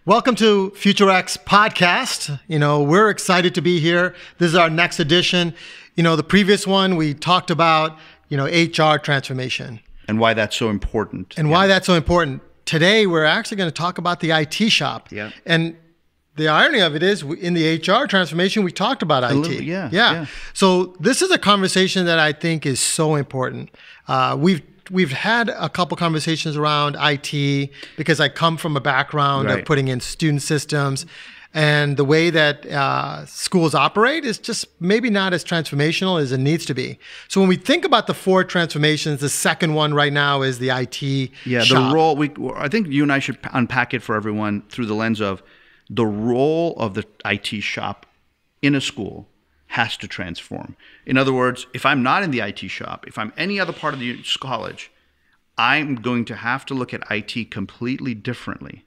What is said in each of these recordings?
Welcome to FutureX podcast. We're excited to be here. This is our next edition. The previous one, we talked about, HR transformation. And why that's so important. Why that's so important. Today, we're actually going to talk about the IT shop. Yeah. And the irony of it is, in the HR transformation, we talked about IT. Yeah. So this is a conversation that I think is so important. We've had a couple conversations around IT because I come from a background of putting in student systems, and the way that schools operate is just maybe not as transformational as it needs to be. So when we think about the four transformations, the second one right now is the IT shop. The role, I think you and I should unpack it for everyone through the lens of the role of the IT shop in a school has to transform. In other words, if I'm not in the IT shop, if I'm any other part of the college, I'm going to have to look at IT completely differently.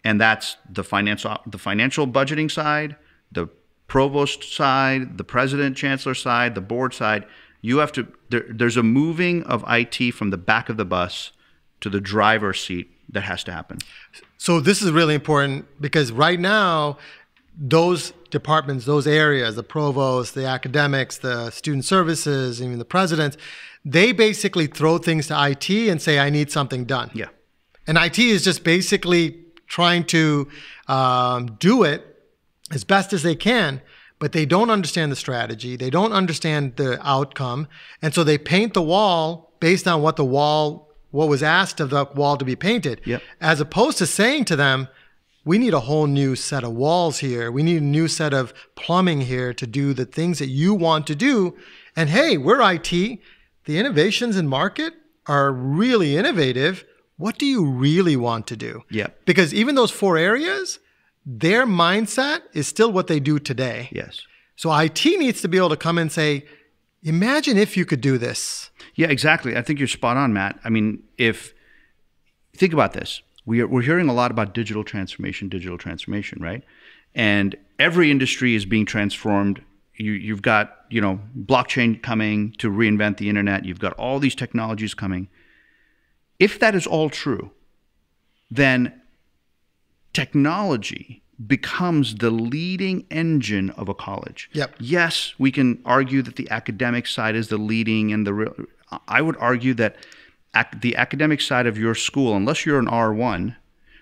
And that's the financial budgeting side, the provost side, the president, chancellor side, the board side. You have to, there's a moving of IT from the back of the bus to the driver's seat that has to happen. So this is really important because right now, those departments, those areas, the provost, the academics, the student services, even the presidents, they basically throw things to IT and say, I need something done. Yeah. And IT is just basically trying to do it as best as they can, but they don't understand the strategy. They don't understand the outcome. And so they paint the wall based on what was asked of the wall to be painted, as opposed to saying to them, we need a whole new set of walls here. We need a new set of plumbing here to do the things that you want to do. And hey, we're IT. The innovations in market are really innovative. What do you really want to do? Yeah. Because even those four areas, their mindset is still what they do today. Yes. So IT needs to be able to come and say, imagine if you could do this. Yeah, exactly. I think you're spot on, Matt. I mean, think about this. We're hearing a lot about digital transformation, right? And every industry is being transformed. You've got, blockchain coming to reinvent the internet. You've got all these technologies coming. If that is all true, then technology becomes the leading engine of a college. Yep. Yes, we can argue that the academic side is the leading and I would argue that the academic side of your school, unless you're an R1,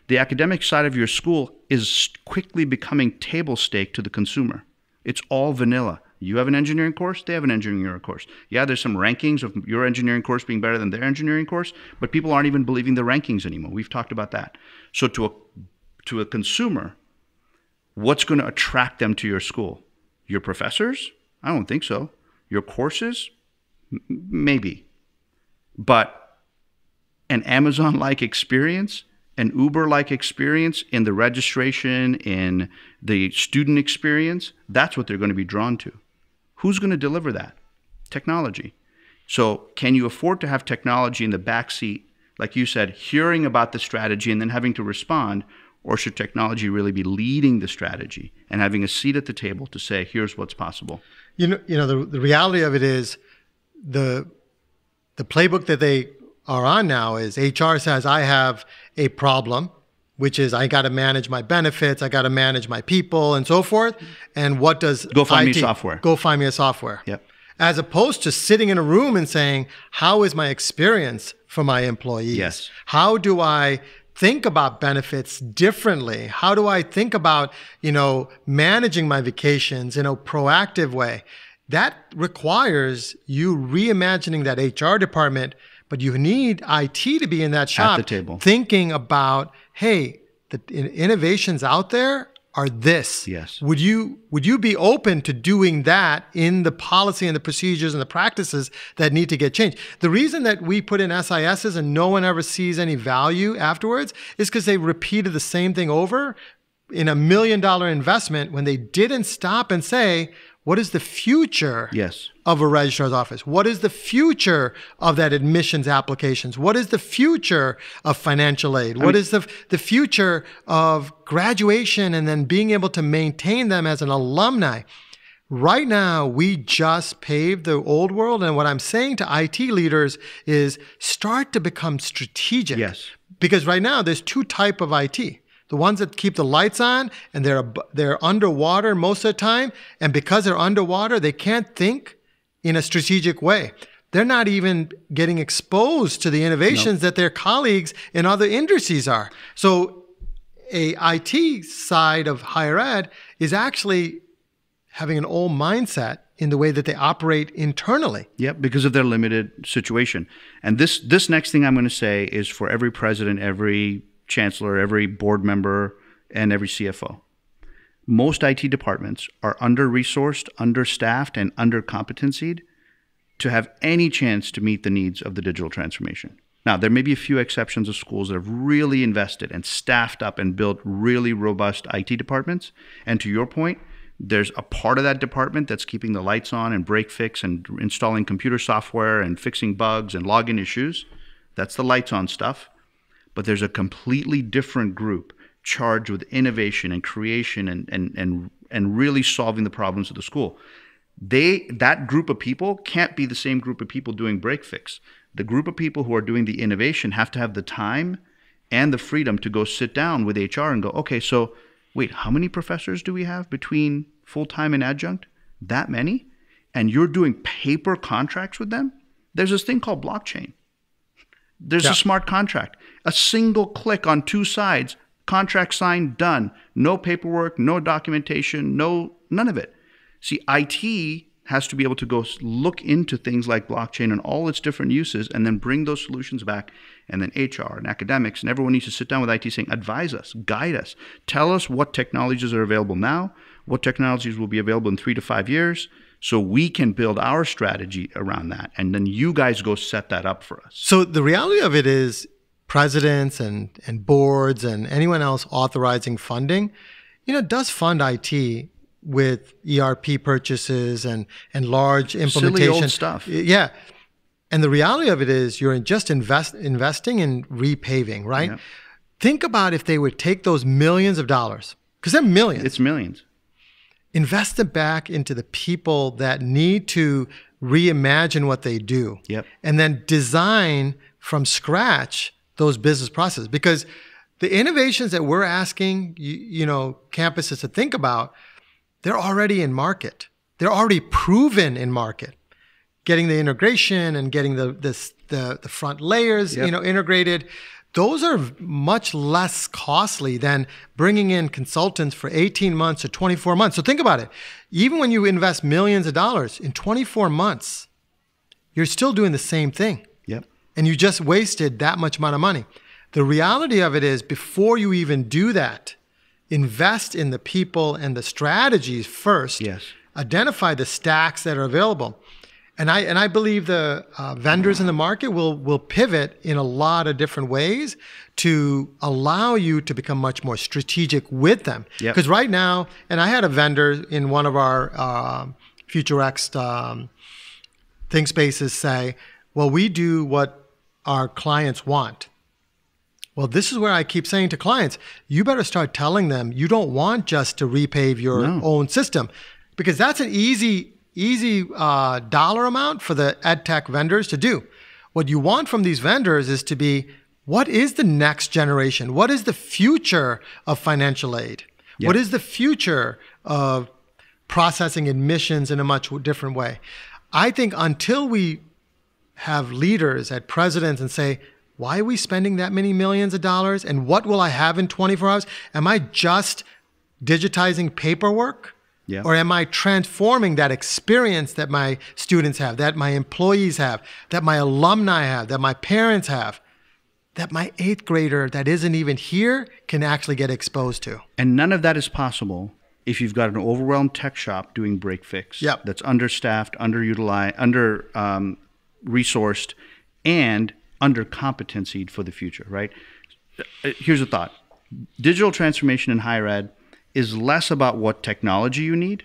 the academic side of your school is quickly becoming table stake to the consumer. It's all vanilla. You have an engineering course, they have an engineering course. Yeah, there's some rankings of your engineering course being better than their engineering course, but people aren't even believing the rankings anymore. We've talked about that. So to a consumer, what's going to attract them to your school? Your professors? I don't think so. Your courses? Maybe. But an Amazon-like experience, an Uber-like experience in the registration, in the student experience, that's what they're going to be drawn to. Who's going to deliver that? Technology. So can you afford to have technology in the backseat, like you said, hearing about the strategy and then having to respond, or should technology really be leading the strategy and having a seat at the table to say, here's what's possible? The reality of it is the playbook that they are on now is HR says, I have a problem, which is I got to manage my benefits, I got to manage my people and so forth. And what does Go find me software. Go find me a software. Yep. As opposed to sitting in a room and saying, how is my experience for my employees? Yes. How do I think about benefits differently? How do I think about, managing my vacations in a proactive way? That requires you reimagining that HR department, but you need IT to be in that shop at the table, thinking about, hey, the innovations out there are this. Yes. Would you be open to doing that in the policy and the procedures and the practices that need to get changed? The reason that we put in SISs and no one ever sees any value afterwards is because they repeated the same thing over in $1 million investment when they didn't stop and say, what is the future of a registrar's office? What is the future of that admissions applications? What is the future of financial aid? What is the future of graduation and then being able to maintain them as an alumni? Right now, we just paved the old world. And what I'm saying to IT leaders is start to become strategic. Yes. Because right now, there's two types of IT. the ones that keep the lights on, and they're underwater most of the time. And because they're underwater, they can't think in a strategic way. They're not even getting exposed to the innovations that their colleagues in other industries are. So a IT side of higher ed is actually having an old mindset in the way that they operate internally. Yep, because of their limited situation. And this next thing I'm going to say is for every president, every chancellor, every board member, and every CFO. Most IT departments are under-resourced, understaffed, and under-competencied to have any chance to meet the needs of the digital transformation. Now, there may be a few exceptions of schools that have really invested and staffed up and built really robust IT departments. And to your point, there's a part of that department that's keeping the lights on and break fix and installing computer software and fixing bugs and login issues. That's the lights on stuff. But there's a completely different group charged with innovation and creation and really solving the problems of the school. That group of people can't be the same group of people doing break fix. The group of people who are doing the innovation have to have the time and the freedom to go sit down with HR and go, okay, so wait, how many professors do we have between full-time and adjunct? That many? And you're doing paper contracts with them? There's this thing called blockchain. There's a smart contract. A single click on two sides, contract signed, done. No paperwork, no documentation, none of it. See, IT has to be able to go look into things like blockchain and all its different uses and then bring those solutions back. And then HR and academics and everyone needs to sit down with IT saying, advise us, guide us, tell us what technologies are available now, what technologies will be available in 3 to 5 years, so we can build our strategy around that. And then you guys go set that up for us. So the reality of it is presidents and boards and anyone else authorizing funding, does fund IT with ERP purchases and large implementation. Silly old stuff. Yeah. And the reality of it is you're just investing in repaving, right? Yep. Think about if they would take those millions of dollars, because they're millions. It's millions. Invest it back into the people that need to reimagine what they do. Yep. And then design from scratch those business processes. Because the innovations that we're asking campuses to think about, they're already in market. They're already proven in market. Getting the integration and getting the front layers, integrated, those are much less costly than bringing in consultants for 18 months or 24 months. So think about it. Even when you invest millions of dollars in 24 months, you're still doing the same thing. Yep. And you just wasted that much amount of money. The reality of it is before you even do that, invest in the people and the strategies first. Yes. Identify the stacks that are available. And I believe the vendors in the market will pivot in a lot of different ways to allow you to become much more strategic with them. Because right now, and I had a vendor in one of our FutureX think spaces say, well, we do what our clients want. Well, this is where I keep saying to clients, you better start telling them you don't want just to repave your own system, because that's an easy dollar amount for the ed tech vendors to do. What you want from these vendors is to be, what is the next generation? What is the future of financial aid? Yep. What is the future of processing admissions in a much different way? I think until we have leaders at presidents and say, why are we spending that many millions of dollars? And what will I have in 24 hours? Am I just digitizing paperwork? Yeah. Or am I transforming that experience that my students have, that my employees have, that my alumni have, that my parents have, that my 8th grader that isn't even here can actually get exposed to? And none of that is possible if you've got an overwhelmed tech shop doing break fix that's understaffed, underutilized, resourced, and under competencied for the future, right? Here's a thought. Digital transformation in higher ed is less about what technology you need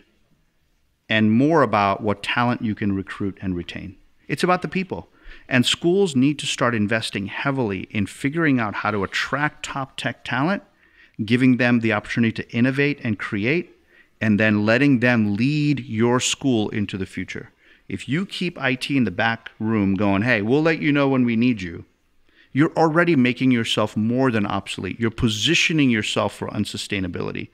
and more about what talent you can recruit and retain. It's about the people. And schools need to start investing heavily in figuring out how to attract top tech talent, giving them the opportunity to innovate and create, and then letting them lead your school into the future. If you keep IT in the back room going, hey, we'll let you know when we need you, you're already making yourself more than obsolete. You're positioning yourself for unsustainability.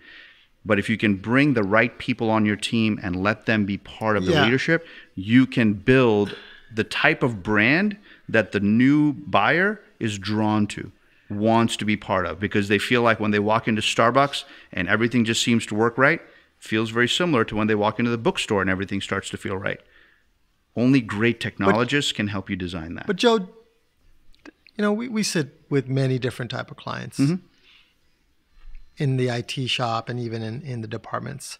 But if you can bring the right people on your team and let them be part of the leadership, you can build the type of brand that the new buyer is drawn to, wants to be part of, because they feel like when they walk into Starbucks and everything just seems to work right, feels very similar to when they walk into the bookstore and everything starts to feel right. Only great technologists can help you design that. But Joe, we sit with many different type of clients in the IT shop and even in the departments.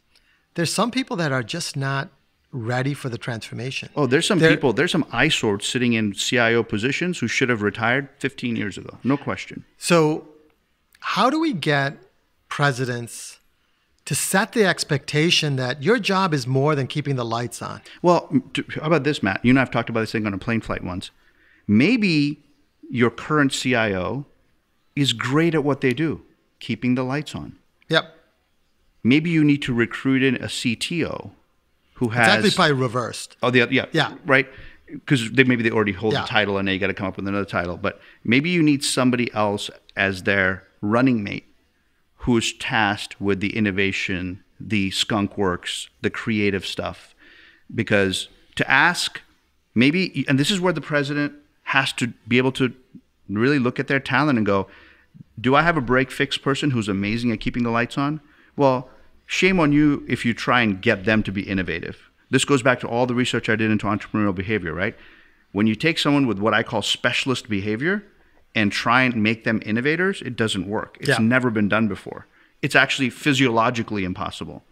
There's some people that are just not ready for the transformation. Oh, there's some eyesores sitting in CIO positions who should have retired 15 years ago. No question. So how do we get presidents to set the expectation that your job is more than keeping the lights on? Well, how about this, Matt? You and I have talked about this thing on a plane flight once. Maybe your current CIO is great at what they do, keeping the lights on. Yep. Maybe you need to recruit in a CTO who has... It's actually probably reversed. Oh, yeah. Right? Because maybe they already hold the title and now you got to come up with another title. But maybe you need somebody else as their running mate who is tasked with the innovation, the skunk works, the creative stuff. Because to ask, maybe, and this is where the president has to be able to really look at their talent and go, do I have a break-fix person who's amazing at keeping the lights on? Well, shame on you if you try and get them to be innovative. This goes back to all the research I did into entrepreneurial behavior, right? When you take someone with what I call specialist behavior and try and make them innovators, it doesn't work. It's never been done before. It's actually physiologically impossible.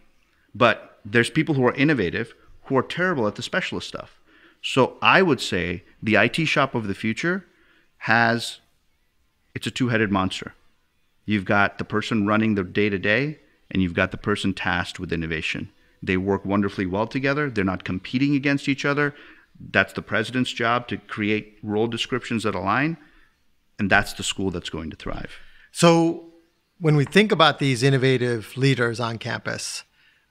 But there's people who are innovative who are terrible at the specialist stuff. So I would say the IT shop of the future it's a two-headed monster. You've got the person running the day-to-day, and you've got the person tasked with innovation. They work wonderfully well together. They're not competing against each other. That's the president's job, to create role descriptions that align, and that's the school that's going to thrive. So when we think about these innovative leaders on campus,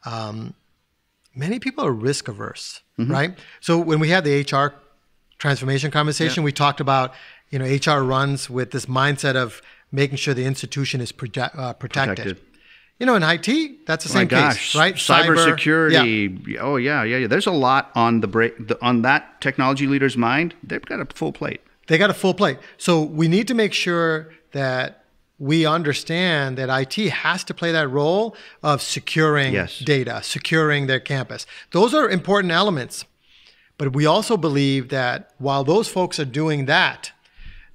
many people are risk averse, right? So when we had the HR transformation conversation, we talked about, HR runs with this mindset of making sure the institution is protected. In IT, that's the same case, right? Cybersecurity. Yeah. Oh, yeah. There's a lot on on that technology leader's mind. They've got a full plate. They got a full plate. So we need to make sure that we understand that IT has to play that role of securing data, securing their campus. Those are important elements. But we also believe that while those folks are doing that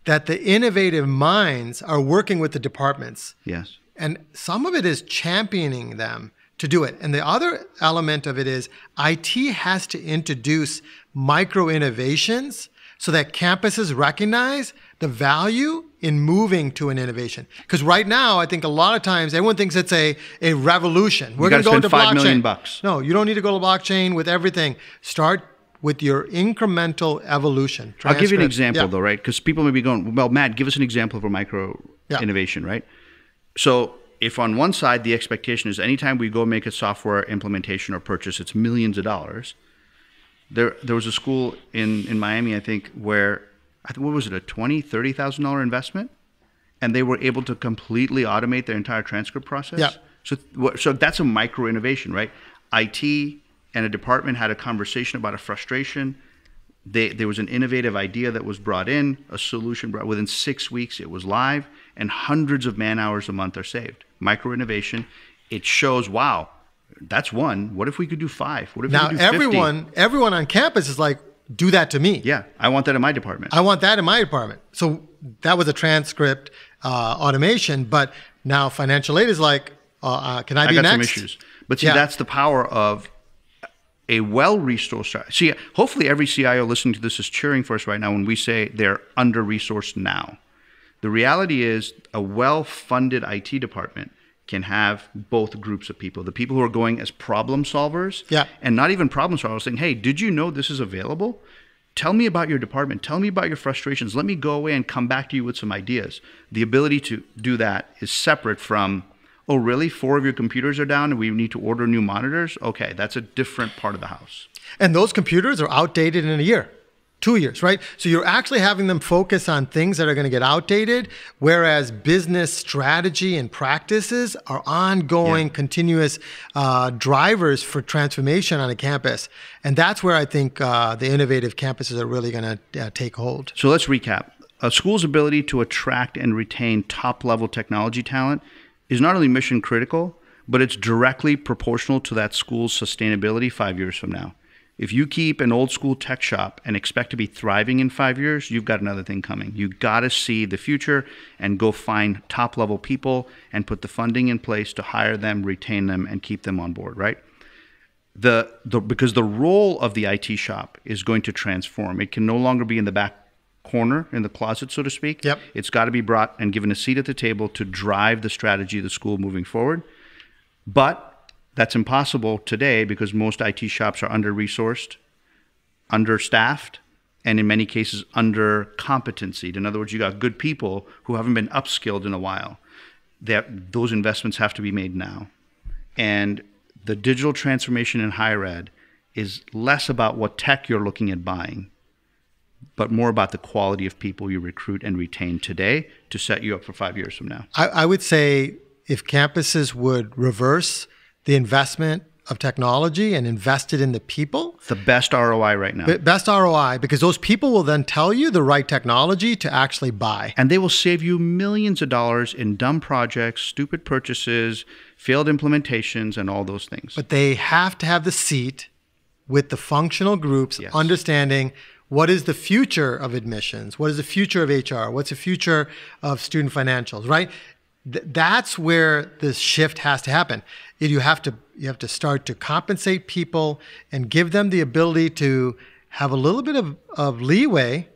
the innovative minds are working with the departments. Yes. And some of it is championing them to do it. And the other element of it is IT has to introduce micro innovations so that campuses recognize the value in moving to an innovation. Because right now, I think a lot of times everyone thinks it's a revolution. We're going to go into $5 million. No, you don't need to go to blockchain with everything. Start with your incremental evolution. I'll give you an example though, right? Because people may be going, well, Matt, give us an example of a micro innovation, right? So if on one side the expectation is anytime we go make a software implementation or purchase, it's millions of dollars. There was a school in Miami, I think, where, what was it, a $20,000, $30,000 investment? And they were able to completely automate their entire transcript process. Yeah. So that's a micro innovation, right? IT and a department had a conversation about a frustration. There was an innovative idea that was brought in, a solution brought. Within 6 weeks, it was live, and hundreds of man hours a month are saved. Micro innovation. It shows, wow, that's one. What if we could do 5? What if we could do 50? Everyone on campus is like, do that to me. Yeah, I want that in my department. I want that in my department. So that was a transcript automation, but now financial aid is like, can I be next? I got some issues. But see, that's the power of a well-resourced. See, hopefully every CIO listening to this is cheering for us right now when we say they're under-resourced now. The reality is a well-funded IT department can have both groups of people. The people who are going as problem solvers and not even problem solvers, saying, hey, did you know this is available? Tell me about your department. Tell me about your frustrations. Let me go away and come back to you with some ideas. The ability to do that is separate from, oh, really? 4 of your computers are down and we need to order new monitors? Okay, that's a different part of the house. And those computers are outdated in a year. 2 years, right? So you're actually having them focus on things that are going to get outdated, whereas business strategy and practices are ongoing, continuous drivers for transformation on a campus. And that's where I think the innovative campuses are really going to take hold. So let's recap. A school's ability to attract and retain top-level technology talent is not only mission critical, but it's directly proportional to that school's sustainability 5 years from now. If you keep an old school tech shop and expect to be thriving in 5 years, you've got another thing coming. You got to see the future and go find top level people and put the funding in place to hire them, retain them, and keep them on board, right? Because the role of the IT shop is going to transform. It can no longer be in the back corner in the closet, so to speak. Yep. It's got to be brought and given a seat at the table to drive the strategy of the school moving forward. But that's impossible today because most IT shops are under-resourced, understaffed, and in many cases under-competencied. In other words, you got good people who haven't been upskilled in a while. Those investments have to be made now. And the digital transformation in higher ed is less about what tech you're looking at buying, but more about the quality of people you recruit and retain today to set you up for 5 years from now. I would say if campuses would reverse the investment of technology and invest it in the people. The best ROI right now. Best ROI, because those people will then tell you the right technology to actually buy. And they will save you millions of dollars in dumb projects, stupid purchases, failed implementations, and all those things. But they have to have the seat with the functional groups, understanding what is the future of admissions, what is the future of HR, what's the future of student financials, right? That's where the shift has to happen. You have to start to compensate people and give them the ability to have a little bit of leeway.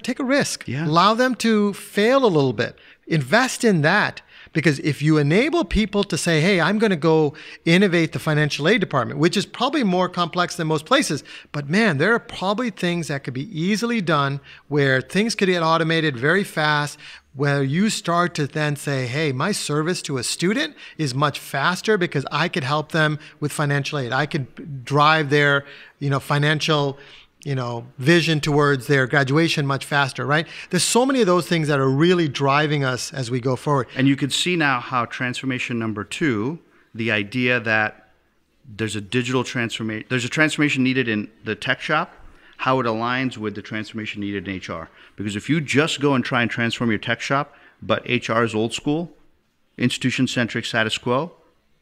Take a risk. Yeah. Allow them to fail a little bit. Invest in that. Because if you enable people to say, hey, I'm going to go innovate the financial aid department, which is probably more complex than most places, but man, there are probably things that could be easily done where things could get automated very fast, where you start to then say, hey, my service to a student is much faster because I could help them with financial aid. I could drive their, financial vision towards their graduation much faster, right? There's so many of those things that are really driving us as we go forward. And you can see now how transformation number 2, the idea that there's a digital transformation, there's a transformation needed in the tech shop, how it aligns with the transformation needed in HR. Because if you just go and try and transform your tech shop, but HR is old school, institution-centric status quo,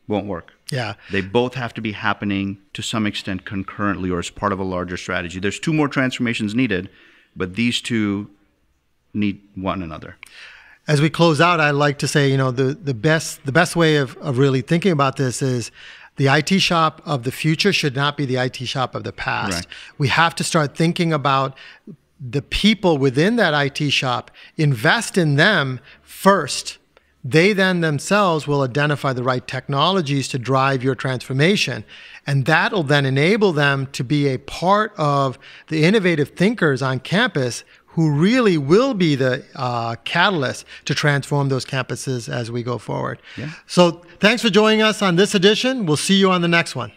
won't work. Yeah. They both have to be happening to some extent concurrently or as part of a larger strategy. There's 2 more transformations needed, but these 2 need one another. As we close out, I'd like to say, the best way of really thinking about this is the IT shop of the future should not be the IT shop of the past. Correct. We have to start thinking about the people within that IT shop, invest in them first. They then themselves will identify the right technologies to drive your transformation. And that will then enable them to be a part of the innovative thinkers on campus who really will be the catalyst to transform those campuses as we go forward. Yeah. So thanks for joining us on this edition. We'll see you on the next one.